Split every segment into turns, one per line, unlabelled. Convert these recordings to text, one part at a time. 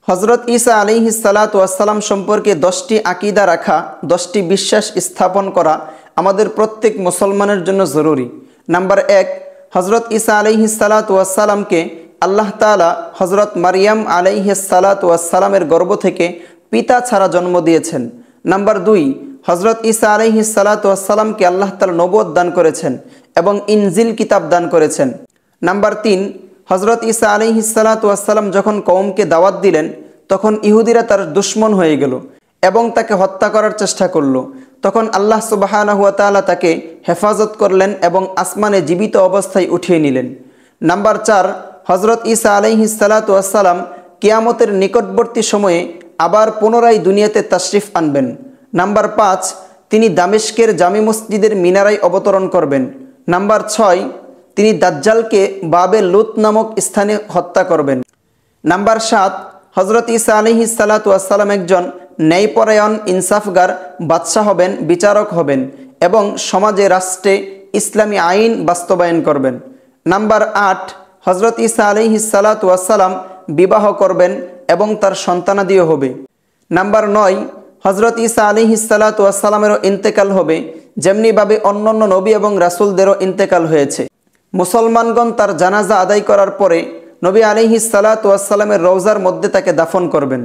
হজরত ঈসা আলাইহিস সালাতু ওয়াস সালাম সম্পর্কে 10টি আকীদা রাখা, 10টি বিশ্বাস স্থাপন করা আমাদের প্রত্যেক মুসলমানের জন্য জরুরি। নাম্বার 1, হজরত ঈসা আলাইহিস সালাতু ওয়াস সালামকে আল্লাহ তাআলা হজরত মারিয়াম আলাইহিস সালাতু ওয়াস সালামের গর্ভ থেকে পিতা ছাড়া জন্ম দিয়েছেন। নাম্বার 2, হজরত ঈসা আলাইহিস সালাতু ওয়াস সালামকে আল্লাহ তাআলা নবুয়ত দান করেছেন এবং ইনজিল কিতাব দান করেছেন। নাম্বার 3, হজরত ঈসা আলাইহিস সালাতু ওয়াস সালাম যখন কওমকে দাওয়াত দিলেন তখন ইহুদিরা তার দুশমন হয়ে গেল এবং তাকে হত্যা করার চেষ্টা করল। তখন আল্লাহ সুবহানাহু ওয়া তাআলা তাকে হেফাজত করলেন এবং আসমানে জীবিত অবস্থায় উঠিয়ে নিলেন। নাম্বার 4, হজরত ঈসা আলাইহিস সালাতু ওয়াস সালাম কিয়ামতের নিকটবর্তী সময়ে আবার পুনরায় দুনিয়াতে তাশরিফ আনবেন। নাম্বার 5, তিনি দামেস্কের জামি মসজিদের মিনারায় অবতরণ করবেন। নাম্বার 6, তিনি দাজ্জালকে বাবে লুত নামক স্থানে হত্যা করবেন। নাম্বার 7, হজরত ঈসা আলাইহিস সালাতু ওয়াস সালাম একজন ন্যায়পরায়ণ ইনসাফগার বাদশাহ হবেন, বিচারক হবেন এবং সমাজে রাষ্ট্রে ইসলামী আইন বাস্তবায়ন করবেন। নাম্বার 8, হজরত ঈসা আলাইহিস সালাতু ওয়াস সালাম বিবাহ করবেন এবং তার সন্তানাদিও হবে। নাম্বার 9, হজরত ঈসা আলাইহিস সালাতু ওয়াস সালামেরও ইন্তেকাল হবে, যেমনিভাবে অন্যান্য নবী এবং রাসূলদেরও ইন্তেকাল হয়েছে। মুসলমানগণ তার জানাজা আদায় করার পরে নবী আলাইহিস সালাতু ওয়াস সালামের রওজার মধ্যে তাকে দাফন করবেন।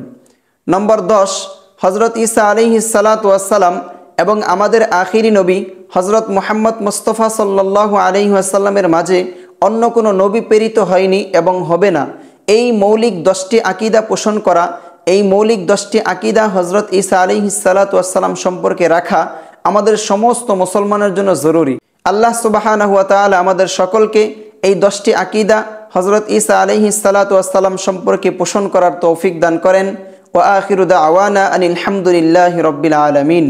নম্বর 10, হজরত ঈসা আলাইহিস সালাতু ওয়াস সালাম এবং আমাদের আখিরি নবী হজরত মুহাম্মদ মুস্তাফা সাল্লাল্লাহু আলাইহি ওয়াসাল্লামের মাঝে অন্য কোনো নবী প্রেরিত হয়নি এবং হবে না। এই মৌলিক 10টি আকীদা পোষণ করা, এই মৌলিক 10টি আকীদা হজরত ঈসা আলাইহিস সালাতু ওয়াস সালাম সম্পর্কে রাখা আমাদের সমস্ত মুসলমানের জন্য জরুরি। আল্লাহ সুবহানাহু ওয়া তাআলা আমাদের সকলকে এই 10টি আকীদা হজরত ঈসা আলাইহিস সালাতু ওয়াস সালাম সম্পর্কে পোষণ করার তৌফিক দান করেন। ওয়া আখিরু দাওয়ানা আনিল হামদুলিল্লাহি রাব্বিল আলামিন।